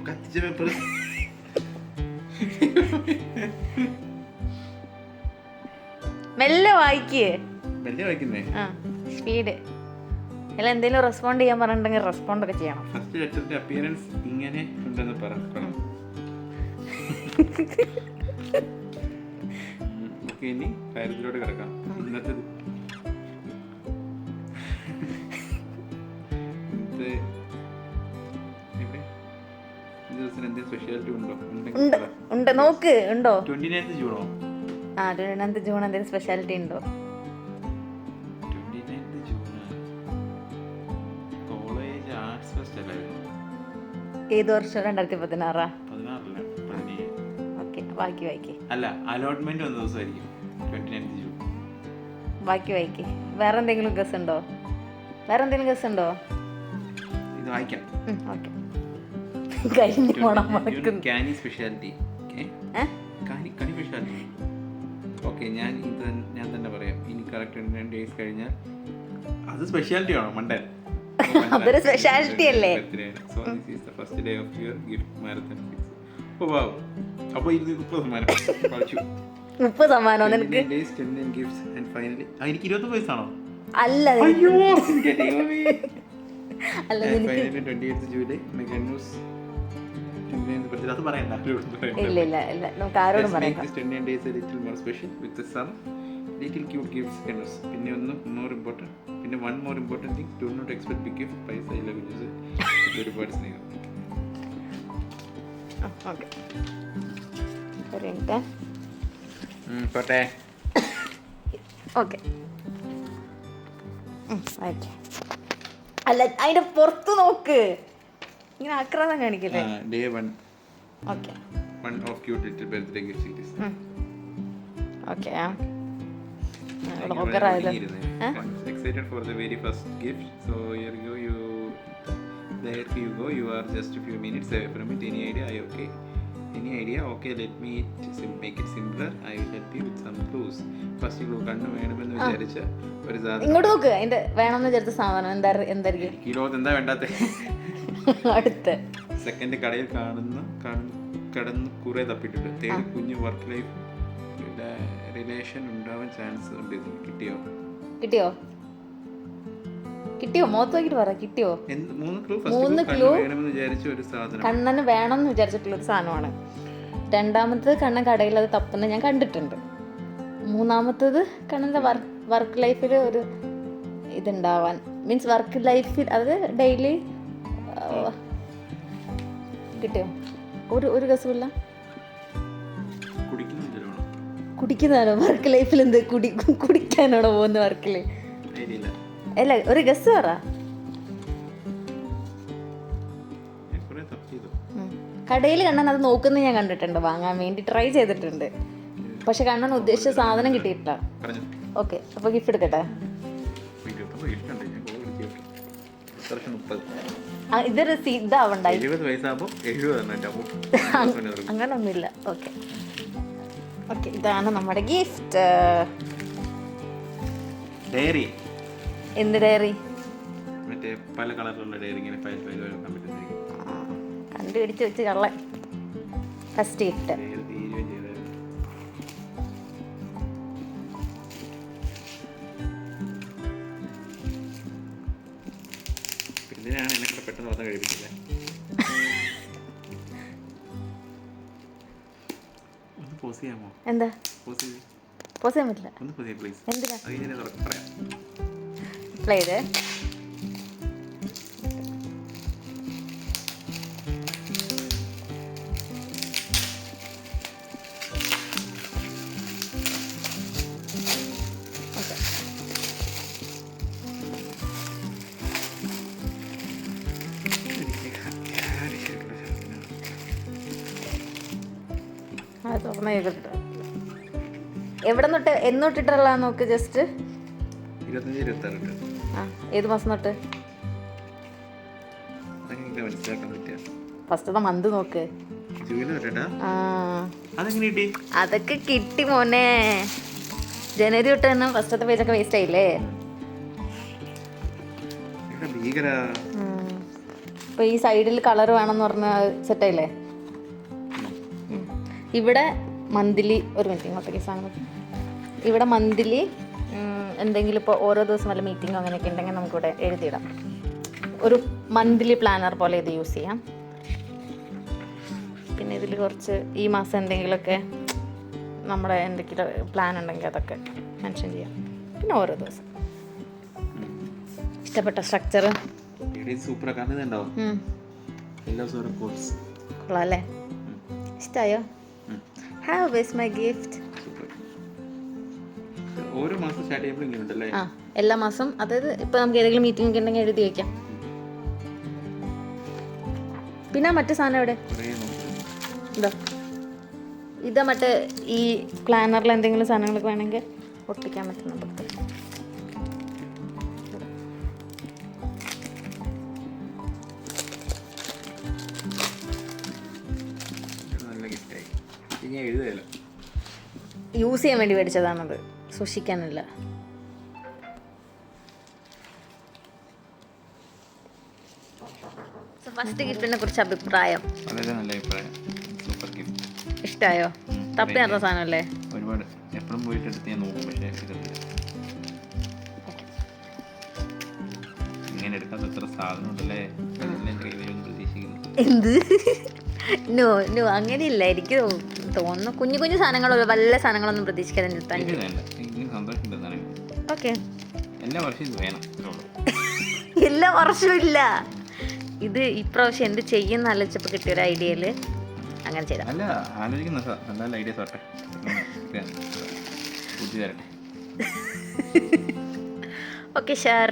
കത്തിച്ച പേപ്പർ. മെല്ലെ വായിക്കേ. വലിയ വായിക്കുന്നേ. സ്പീഡ്. അല്ല എന്തെങ്കിലും റെസ്പോണ്ട് ചെയ്യാൻ പറഞ്ഞിട്ടുണ്ടെങ്കിൽ റെസ്പോണ്ട് ഒക്കെ ചെയ്യണം. ഫസ്റ്റ് ലെറ്ററിന്റെ അപ്പിയറൻസ് ഇങ്ങനെ ഉണ്ടെന്ന് പറയണം. ഓക്കെ, ഇനി കാര്യത്തിലോട്ട് കിടക്കാം. ഇന്നത്തേത് എന്തെങ്കിലും സ്പെഷ്യാലിറ്റി ഉണ്ടോ? ഉണ്ട്, നോക്ക്. ഉണ്ടോ? 29th Juno? 29th ജൂൺ എന്തെങ്കിലും സ്പെഷ്യാലിറ്റി ഉണ്ടോ? 29th June college arts fest അല്ലായിരുന്നു? ഏത് വർഷം? 2016? 16 അല്ല. ഓക്കെ, വായിക്ക്. അല്ല, അലോട്ട്മെന്റ് വന്ന ദിവസമായിരിക്കും 29th ജൂൺ. വായിക്ക്. വേറെ എന്തെങ്കിലും ഗസ് ഉണ്ടോ? ഇത് വായിക്കാം. ഓക്കെ. കഴിഞ്ഞ ഓണം മറക്കുന്നു. കാനി സ്പെഷ്യാലിറ്റി. ഓക്കെ, ഞാൻ തന്നെ പറയാം. ഇനി കറക്റ്റ് 2 days കഴിഞ്ഞാൽ അത് സ്പെഷ്യാലിറ്റി ആണോ? മണ്ടൻ. അതൊരു സ്പെഷ്യാലിറ്റി അല്ലേ? So this is the first day of your gift marathon 6. ഓ വാവ്. അപ്പോൾ 30 സമ്മാനം കളിച്ചു. 30 സമ്മാനോ നിനക്ക്? ഗിഫ്റ്റ്സ് ആൻഡ് ഫൈനലി എനിക്ക് 20 വയസ്സാണോ? അല്ല, അയ്യോ അല്ല, finally 28th July mega news. അത് പറയണ്ട. ഇല്ല, നമുക്ക് ആരോടും പറയാം. പിന്നെ one more important thing, do not expect big gift. പൈസ ഇല്ല കുഞ്ഞ്, ഒരുപാട് സ്നേഹം. പോട്ടെ. ഓക്കെ, അല്ല അതിന്റെ പുറത്ത് നോക്ക്. ഇങ്ങനെ ആക്രാന്തം കാണിക്കല്ലേ? Day 1. Okay. One of cute little birthday gift series. Okay. Excited for the very first gift. So here you go. You are just a few minutes away from it. Any idea? Okay, let me make it simpler. I will help you with some clues. First clue കണ്ണു വേണമെന്ന് വിചാരിച്ച ഒരു സാധനം. ഇങ്ങോട്ട് നോക്ക്. അതിന്റെ വേണമെന്ന് വിചാരിച്ച സാധനം എന്തായിരിക്കും? ഈ ലോകത്ത് എന്താ വേണ്ടാത്തെ? അടുത്ത സെക്കൻഡ് കടയിൽ കടന്ന് കുറെ തപ്പിട്ടുണ്ട്. തേർഡ് കുഞ്ഞ് വർക്ക് ലൈഫ് റിലേഷൻ ഉണ്ടാവാൻ ചാൻസ് ഉണ്ട്. കിട്ടിയോ? മുഖത്ത് നോക്കിട്ട് പറ. കിട്ടിയോ? 3 ക്ലൂ വേണമെന്ന് വിചാരിച്ച ഒരു സാധനം. കണ്ണന് വേണമെന്ന് വിചാരിച്ചിട്ടുള്ള ഒരു സാധനമാണ്. രണ്ടാമത്തത് കണ്ണൻ കടയിൽ അത് തപ്പുന്നത് ഞാൻ കണ്ടിട്ടുണ്ട്. മൂന്നാമത്തത് കണ്ണൻ്റെ വർക്ക് ലൈഫിൽ ഒരു ഇതുണ്ടാവാൻ, മീൻസ് വർക്ക് ലൈഫിൽ അത് ഡെയിലി. കിട്ടിയോ? ഒരു ഗസുമില്ല. കുടിക്കുന്നതാണോ വർക്ക് ലൈഫിൽ? എന്ത് കുടിക്കാനാണോ പോകുന്നത് വർക്കിൽ? അല്ല, ഒരു ഗസ് പറ. കടയിൽ കണ്ണൻ അത് നോക്കുന്നത് ഞാൻ കണ്ടിട്ടുണ്ട്, വാങ്ങാൻ വേണ്ടി ട്രൈ ചെയ്തിട്ടുണ്ട്. പക്ഷെ കണ്ണൻ ഉദ്ദേശിച്ച സാധനം കിട്ടിയിട്ടില്ല. ഓക്കെ, അപ്പൊ ഗിഫ്റ്റ് എടുക്കട്ടെ. ഇതൊരു ഇതാവണ്ട, അങ്ങനൊന്നുമില്ല. ഓക്കെ, ഇതാണ് നമ്മുടെ ഗിഫ്റ്റ്. ഡയറി. എന്ത് ഡയറി? മറ്റേ പല കളറിലുള്ള ഡയറി. ഇങ്ങനെ കണ്ടുപിടിച്ച് വെച്ച് കള്ളൻ. First gift. ഇതിനാണ് എന്നെ പെട്ടെന്ന് വന്ന് കഴിപ്പിക്കില്ല. ഒന്ന് പോസ് ചെയ്യാമോ? എന്താ പോസ് ചെയ്യാൻ പറ്റില്ല? ഒന്ന് പോസ് ചെയ്യാം പ്ലീസ്. എന്തിനാ? പറയാം. പ്ലേ ചെയ്തേ. എവിടെ തൊട്ട് എന്നൊട്ടിട്ടുള്ള നോക്ക്. ജസ്റ്റ് 25-26 ഏത് മാസം തൊട്ട്? ഫസ്റ്റത്തെ മന്ത് നോക്ക്. അതൊക്കെ കിട്ടി മോനെ. ജനുവരി തൊട്ട് തന്നെ ഫസ്റ്റത്തെ പേജൊക്കെ വേസ്റ്റ് ആയില്ലേ? അപ്പോൾ ഈ സൈഡിൽ കളർ വേണമെന്ന് പറഞ്ഞാൽ സെറ്റായില്ലേ? ഇവിടെ മന്ത്ലി ഒരു മിനിറ്റ് ഇങ്ങോട്ടേക്ക് സാധനം. ഇവിടെ മന്ത്ലി എന്തെങ്കിലും ഇപ്പോൾ ഓരോ ദിവസം വല്ല മീറ്റിംഗോ അങ്ങനെയൊക്കെ ഉണ്ടെങ്കിൽ നമുക്കിവിടെ എഴുതിയിടാം. ഒരു മന്ത്ലി പ്ലാനർ പോലെ ഇത് യൂസ് ചെയ്യാം. പിന്നെ ഇതിൽ കുറച്ച് ഈ മാസം എന്തെങ്കിലുമൊക്കെ നമ്മുടെ എന്തെങ്കിലും പ്ലാൻ ഉണ്ടെങ്കിൽ അതൊക്കെ മെൻഷൻ ചെയ്യാം. പിന്നെ ഓരോ ദിവസം ഇഷ്ടപ്പെട്ട സ്ട്രക്ചർ സൂപ്പർ കാണുന്നുണ്ടാവും. കൊള്ളാം അല്ലേ? ഇഷ്ടമായോ? Have is my gift. ഓരോ മാസം സ്റ്റാർട്ട് ചെയ്യുമ്പോൾ ഇങ്ങനെ ഉണ്ടല്ലേ? ആ, എല്ലാ മാസം. അതായത് ഇപ്പോൾ നമുക്ക് ഏതെങ്കിലും മീറ്റിംഗ് ഒക്കെ ഉണ്ടെങ്കിൽ എഴുതി വയ്ക്കാം. പിന്നെ മറ്റേ സാധനം എവിടെ? ഇതാ ഇതാ മറ്റേ ഈ പ്ലാനറിൽ എന്തെങ്കിലും സാധനങ്ങളൊക്കെ വേണമെങ്കിൽ ഒട്ടിക്കാൻ പറ്റുന്നുണ്ട്. യൂസ് ചെയ്യാൻ വേണ്ടി മേടിച്ചതാണത്, സൂക്ഷിക്കാനല്ല. ഫസ്റ്റ് ഗിഫ്റ്റിനെ കുറിച്ച് അഭിപ്രായം? വളരെ നല്ല അഭിപ്രായം. Super gift. ഇഷ്ടമായോ? തപ്പി നടന്ന സാധനമല്ലേ? ഒരുപാട് എപ്പോഴും പോയിട്ട് എടുത്ത് ഞാൻ നോക്കും, പക്ഷേ ഇങ്ങനെ എടുക്കാത്ത എത്ര സാധനം ഉണ്ടല്ലേ? പ്രതീക്ഷിക്കുന്നു. എന്ത്? നോ നോ, അങ്ങനെയില്ല. എനിക്ക് തോന്നുന്നു കുഞ്ഞു കുഞ്ഞു സാധനങ്ങളോ വല്ല സാധനങ്ങളൊന്നും പ്രതീക്ഷിക്കാതെ നിർത്താൻ. ഓക്കെ, എല്ലാ വർഷവും വേണം. എല്ലാ വർഷവും ഇല്ല. ഇത് ഇപ്രാവശ്യം എന്ത് ചെയ്യുന്ന ആലോചിച്ചപ്പോൾ കിട്ടിയൊരു ഐഡിയയിൽ അങ്ങനെ ചെയ്താൽ. അല്ല, ആലോചിക്കുന്ന നല്ല ഐഡിയാസ് ആട്ടെ. Okay share.